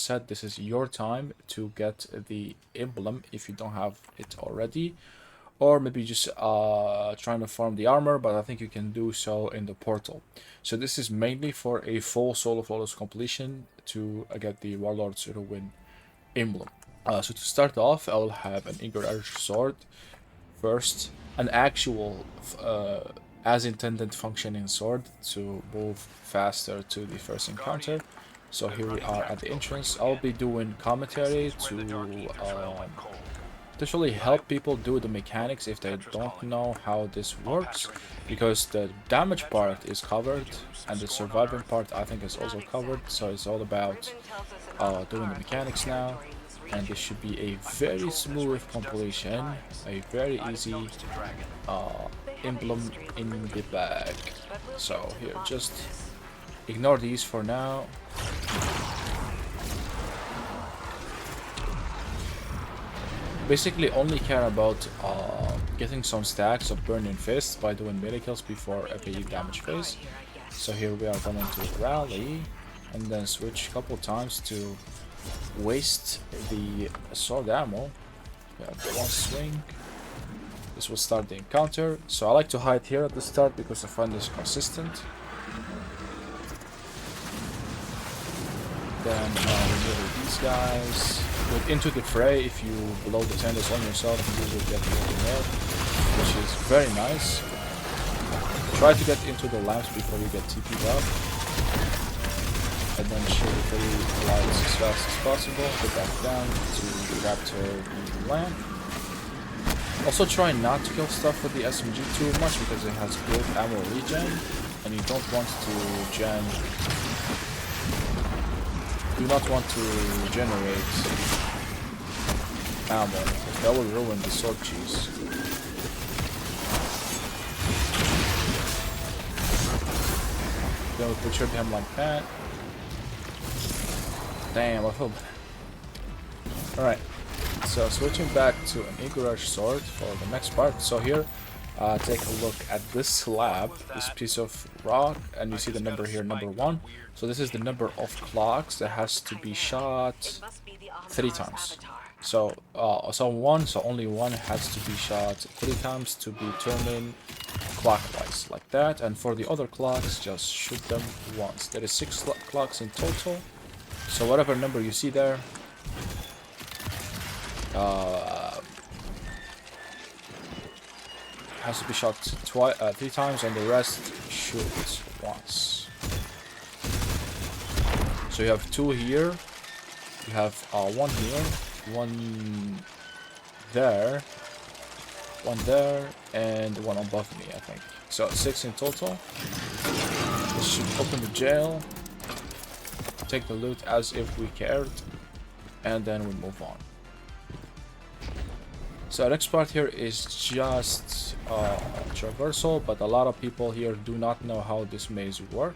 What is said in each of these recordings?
said, this is your time to get the emblem if you don't have it already, or maybe just trying to farm the armor, but I think you can do so in the portal. So this is mainly for a full solo flawless completion to get the Warlord's Ruin emblem. So to start off, I will have an Encourage sword first, an actual as intended functioning sword to move faster to the first encounter. So here we are at the entrance. I'll be doing commentary to really help people do the mechanics if they don't know how this works, because the damage part is covered and the surviving part I think is also covered. So it's all about doing the mechanics now, and this should be a very smooth completion, a very easy emblem in the bag. So here, just ignore these for now. Basically only care about getting some stacks of burning fists by doing melee kills before every damage phase. So here we are going to rally and then switch a couple times to waste the sword ammo. We have one swing. This will start the encounter. So I like to hide here at the start because I find this consistent. Then remove these guys. With Into the Fray, if you blow the tenders on yourself, you will get the more, which is very nice. Try to get into the lamps before you get TP'd up. And then shoot the lights as fast as possible. Get back down to capture the lamp. Also try not to kill stuff with the SMG too much because it has good ammo regen, and you don't want to do not want to generate ammo. That will ruin the sword cheese. Then we butchered him like that. Damn, I feel bad. Alright, so switching back to an Encourage sword for the next part. So here, take a look at this slab, this piece of rock, and you see the number here, number 1. So this is the number of clocks that has to be shot 3 times. So only one has to be shot 3 times to be turning clockwise, like that. And for the other clocks, just shoot them once. There is 6 clocks in total. So whatever number you see there, has to be shot 3 times, and the rest shoot once. So you have 2 here, you have 1 here, 1 there, 1 there, and 1 above me, I think. So 6 in total. This should open the jail, take the loot as if we cared, and then we move on. So next part here is just traversal, but a lot of people here do not know how this maze work.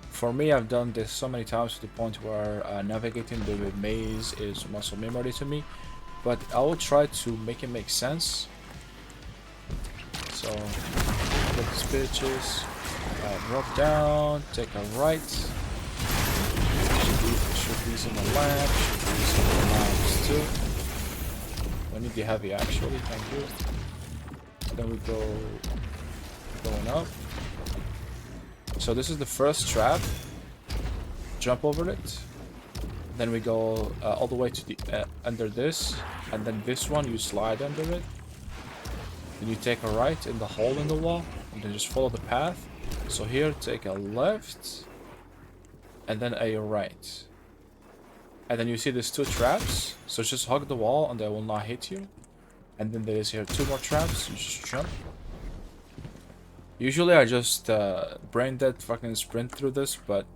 For me, I've done this so many times to the point where navigating the maze is muscle memory to me, but I will try to make it make sense. So get these bitches, drop down, take a right, shoot these in the lamp, shoot these in the lamps too. I need the heavy actually, thank you. Then we going up. So this is the first trap. Jump over it. Then we go all the way to the under this, and then this one you slide under it. Then you take a right in the hole in the wall, and then just follow the path. So here take a left, and then a right. And then you see these 2 traps, so just hug the wall and they will not hit you. And then there is here 2 more traps, you just jump. Usually I just brain dead fucking sprint through this, but...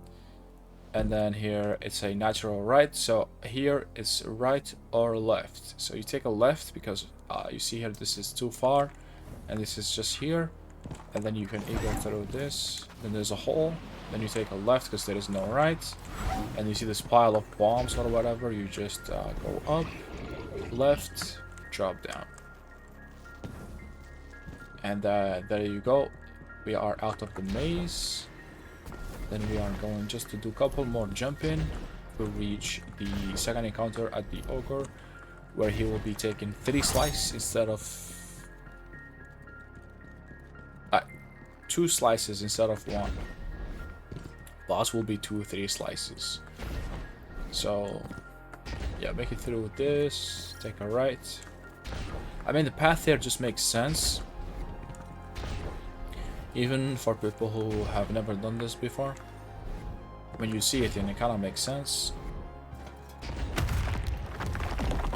And then here it's a natural right, so here it's right or left. So you take a left because you see here this is too far, and this is just here. And then you can either through this, then there's a hole. Then you take a left because there is no right, and you see this pile of bombs or whatever. You just go up, left, drop down, and there you go. We are out of the maze. Then we are going just to do a couple more jumping, to reach the second encounter at the ogre, where he will be taking 3 slices instead of 2 slices instead of 1. Boss will be 2-3 slices. So yeah, make it through with this, take a right. I mean, the path here just makes sense, even for people who have never done this before. When you see it, and it kind of makes sense.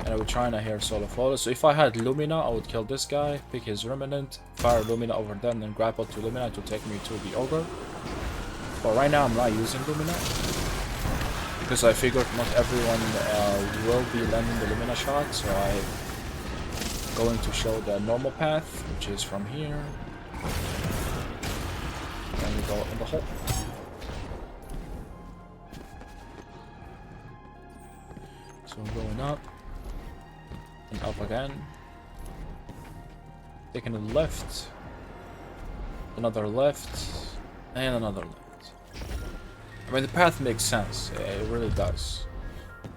And we're trying to here solo follow. So if I had Lumina, I would kill this guy, pick his Remnant, fire Lumina over there, and then grapple to Lumina to take me to the ogre. But right now I'm not using Lumina, because I figured not everyone will be landing the Lumina shot, so I'm going to show the normal path, which is from here. And we go in the hole. So I'm going up. And up again. Taking a left. Another left. And another left. I mean, the path makes sense. It really does.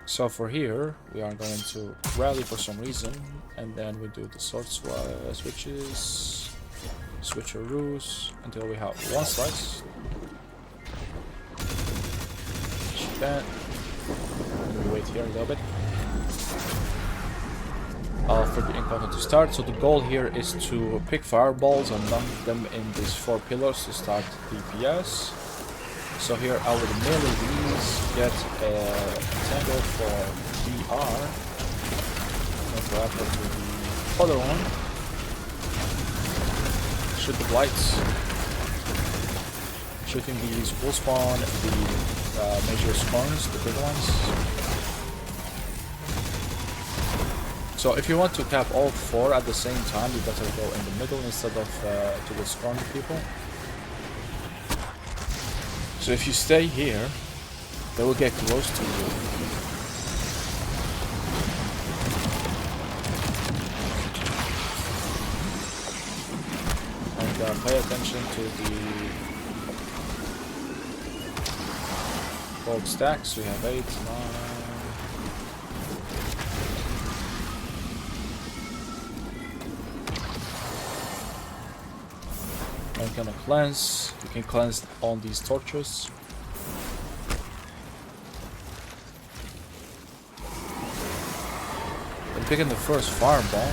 So for here, we are going to rally for some reason. And then we do the sword switches. Switcheroos. Until we have 1 slice. That. And we wait here a little bit. For the encounter to start. So the goal here is to pick fireballs and dunk them in these 4 pillars to start DPS. So here I would melee these, get a tangle for DR, and grapple to the other one, shoot the blights, shooting these will spawn the major spawns, the big ones. So if you want to cap all 4 at the same time, you better go in the middle instead of to the spawning people. So if you stay here, they will get close to you. And pay attention to the gold stacks. We have 8, 9. I'm gonna cleanse. You can cleanse on these torches. I'm picking the first fireball.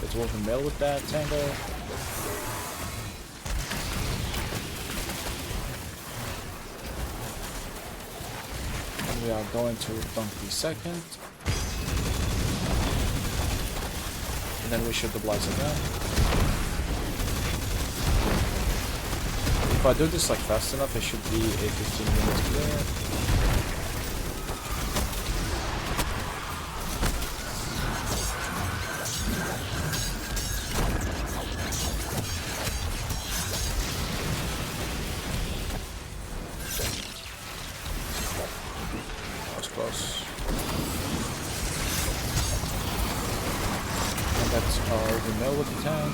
Let's wolf and mill with that tangle. And we are going to dunk the second. And then we shoot the blights again. If I do this like fast enough, it should be a 15 minutes clear. That was close. That's the mill with the tank.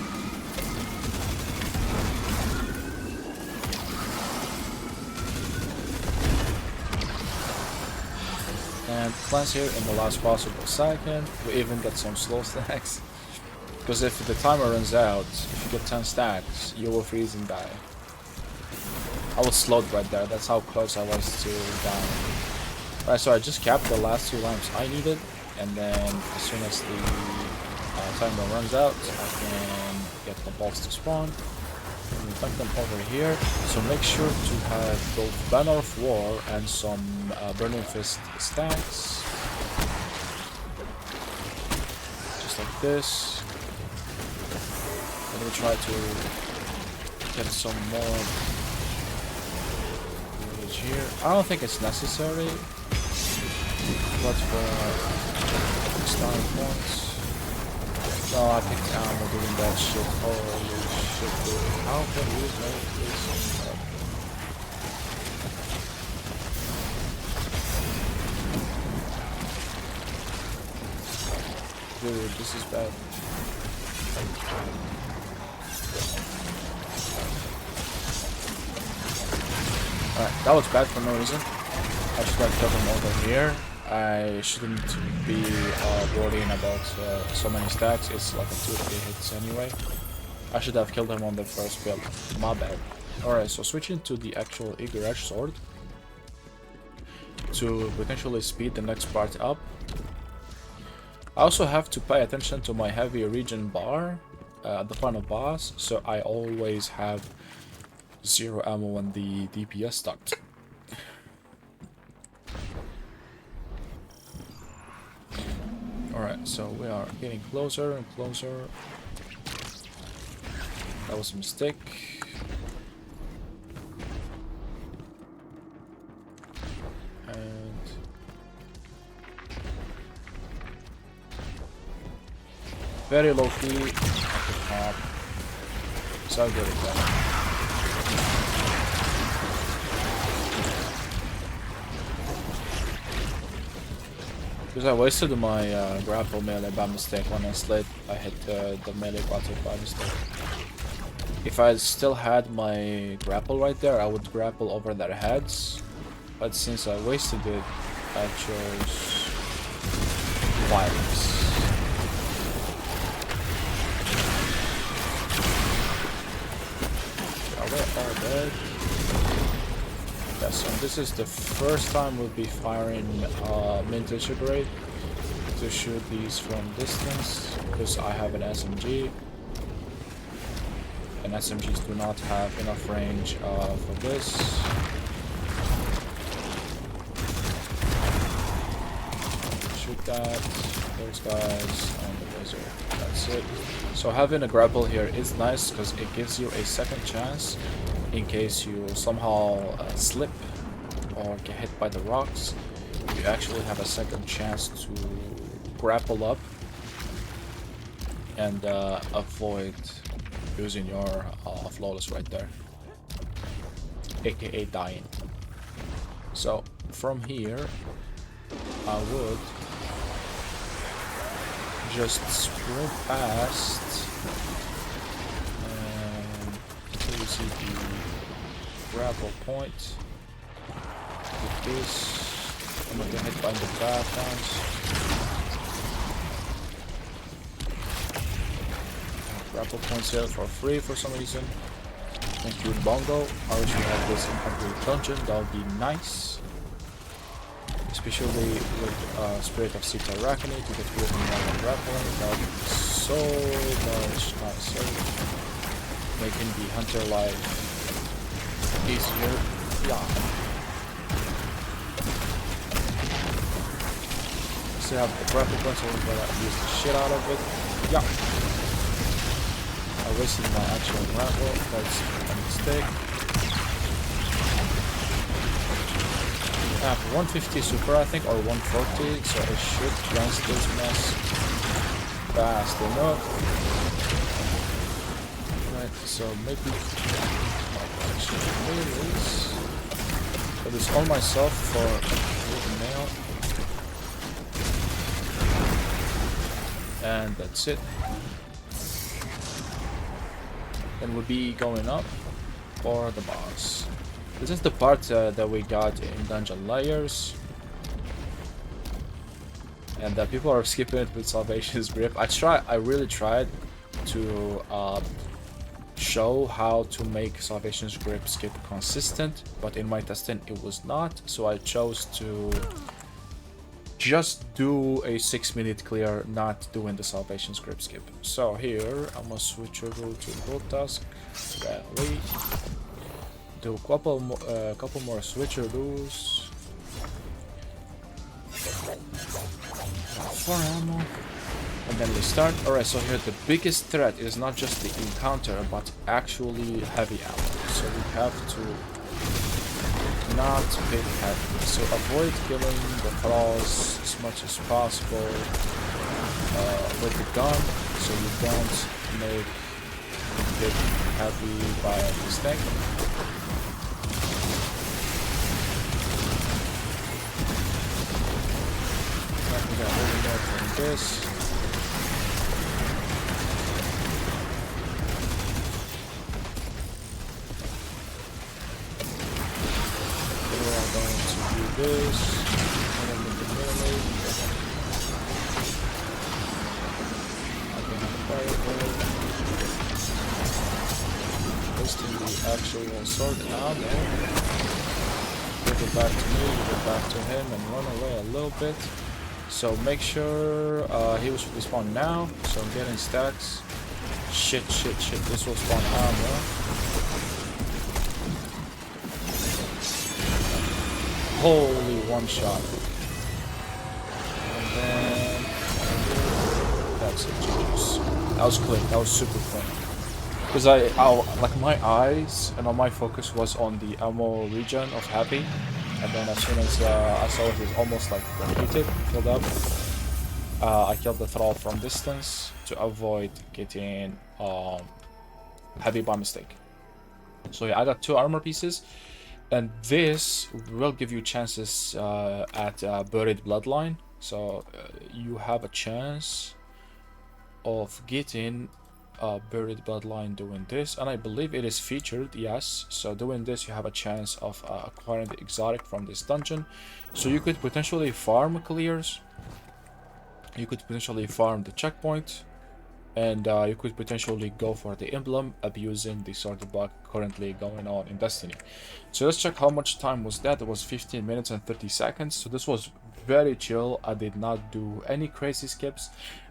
And cleanse here in the last possible second. We even get some slow stacks. Because if the timer runs out, if you get 10 stacks, you will freeze and die. I was slowed right there, that's how close I was to dying. Alright, so I just capped the last 2 lamps I needed. And then as soon as the timer runs out, I can get the balls to spawn and we dump them over here. So make sure to have both Banner of War and some Burning Fist stacks, just like this. And we try to get some more damage here. I don't think it's necessary, but for starting points. No, I picked ammo doing that shit. Holy shit, dude. How can we make this? Dude, this is bad. Right, that was bad for no reason. I should have killed him over here. I shouldn't be worrying about so many stacks. It's like a 2-3 hits anyway. I should have killed him on the first build. My bad. Alright, so switching to the actual Eager Edge Sword to potentially speed the next part up. I also have to pay attention to my heavy regen bar at the final boss, so I always have 0 ammo when the DPS starts. Alright, so we are getting closer and closer. That was a mistake. And very low key at the top. So good at that. Because I wasted my grapple melee by mistake when I slid. I hit the melee button by mistake. If I still had my grapple right there, I would grapple over their heads. But since I wasted it, I chose violence. Are they all dead? Yes, and this is the first time we'll be firing Mintage Grade to shoot these from distance, because I have an SMG. And SMGs do not have enough range for this. Shoot that, those guys, and the laser. That's it. So having a grapple here is nice because it gives you a second chance in case you somehow slip or get hit by the rocks. You actually have a second chance to grapple up and avoid using your flawless right there, aka dying. So from here I would just sprint past until you see the grapple point. With this, I'm gonna get hit by the backgrounds. Grapple points here for free for some reason. Thank you, Bongo. I wish we had this in every dungeon. That would be nice. Especially with Spirit of Sita Arachne to get rid of the grappling. That would be so much nicer. Making the hunter life easier. Yeah. Still have the grapple points, so we're gonna use the shit out of it. Yeah. I wasted my actual grapple, that's a mistake. I have 150 super, I think, or 140, so I should cleanse this mess fast enough. Right, so maybe I do this all myself for a nail. And that's it. Then we'll be going up for the boss. This is the part that we got in Dungeon Layers. And people are skipping it with Salvation's Grip. I really tried to show how to make Salvation's Grip skip consistent, but in my testing it was not, so I chose to just do a 6-minute clear, not doing the Salvation's Grip skip. So here I'm gonna switch over to Gold Tusk, badly. Do a couple more switcheroos. 4 ammo. And then we start. Alright, so here the biggest threat is not just the encounter, but actually heavy ammo. So we have to not pick heavy. So avoid killing the thralls as much as possible with the gun, so you don't make it heavy by mistake. We got a little more from this. this. And then with the melee. I can have fireball. Wasting the actual sword ammo. Give it back to me, give it back to him, and run away a little bit. So make sure he will respawn now. So I'm getting stacks. Shit. This will spawn ammo. Holy one shot. And then that's it. GG's. That was clean. That was super clean. Because I like my eyes and all my focus was on the ammo region of Happy. And then as soon as I saw it was almost like completed, filled up, I killed the thrall from distance to avoid getting heavy by mistake. So yeah, I got 2 armor pieces, and this will give you chances at Buried Bloodline. So you have a chance of getting Buried Bloodline doing this, and I believe it is featured, yes. So doing this you have a chance of acquiring the exotic from this dungeon. So you could potentially farm clears, you could potentially farm the checkpoint, and you could potentially go for the emblem, abusing the sort of bug currently going on in Destiny. So let's check how much time was that. It was 15 minutes and 30 seconds. So this was very chill. I did not do any crazy skips.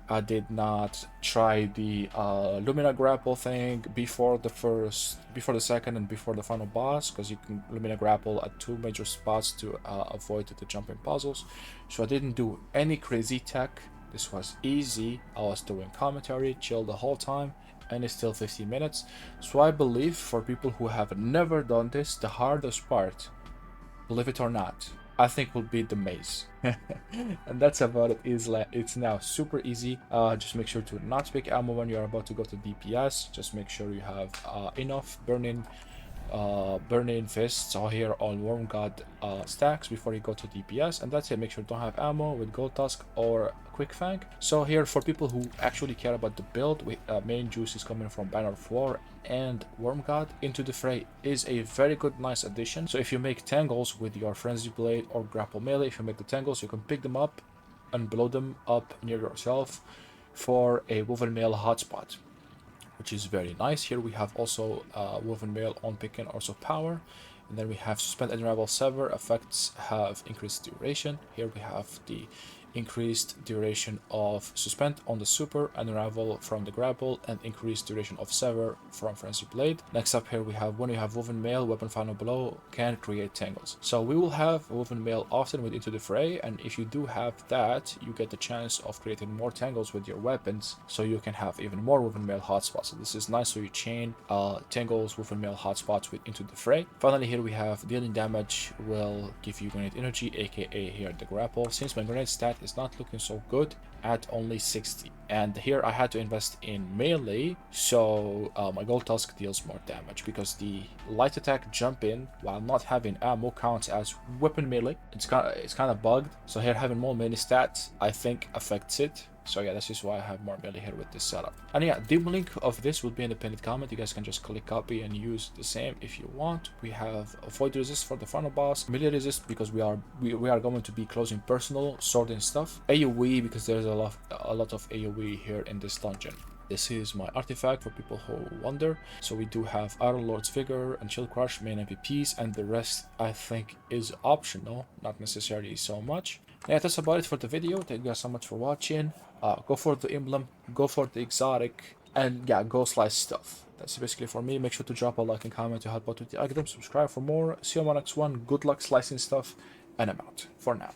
I did not try the Lumina grapple thing before the second and before the final boss, because you can Lumina grapple at 2 major spots to avoid the jumping puzzles. So I didn't do any crazy tech. This was easy. I was doing commentary, chill the whole time, and it's still 15 minutes. So I believe for people who have never done this, the hardest part, believe it or not, I think will be the maze. And that's about it. It's now super easy. Just make sure to not pick ammo when you're about to go to DPS. Just make sure you have enough burning fists are here on Worm God stacks before you go to DPS, and that's it. Make sure you don't have ammo with Gold Tusk or Quick Fang. So here, for people who actually care about the build, main juice is coming from Banner of War and Worm God. Into the Fray is a very good, nice addition. So if you make tangles with your Frenzy Blade or Grapple Melee, if you make the tangles, you can pick them up and blow them up near yourself for a Woven Mail hotspot, which is very nice. Here we have also Woven Mail on pick and also power. And then we have Suspend and Unravel Sever. Effects have increased duration. Here we have the increased duration of Suspend on the Super, and Unravel from the Grapple, and increased duration of Sever from Frenzy Blade. Next up here we have, when you have Woven Mail, Weapon Final Blow can create tangles. So we will have Woven Mail often with Into the Fray, and if you do have that, you get the chance of creating more tangles with your weapons, so you can have even more Woven Mail hotspots. So this is nice, so you chain tangles, Woven Mail hotspots with Into the Fray. Finally here we have dealing damage will give you grenade energy, aka here the grapple. Since my grenade stat is not looking so good at only 60, and here I had to invest in melee, so my Gold Tusk deals more damage, because the light attack jump in while not having ammo counts as weapon melee. It's kind of bugged, so here having more melee stats I think affects it. So yeah, this is why I have more melee here with this setup. And yeah, the link of this will be in the pinned comment. You guys can just click copy and use the same if you want. We have Void Resist for the final boss, Melee Resist because we are going to be closing personal, sword and stuff, AoE because there's a lot of AoE here in this dungeon. This is my artifact for people who wonder. So we do have Iron Lord's Vigor and Shield Crush main MVPs, and the rest I think is optional, not necessarily so much. Yeah, that's about it for the video. Thank you guys so much for watching. Go for the emblem, go for the exotic, and yeah, go slice stuff. That's basically for me. Make sure to drop a like and comment to help out with the algorithm. Subscribe for more. See you on my next one. Good luck slicing stuff, and I'm out for now.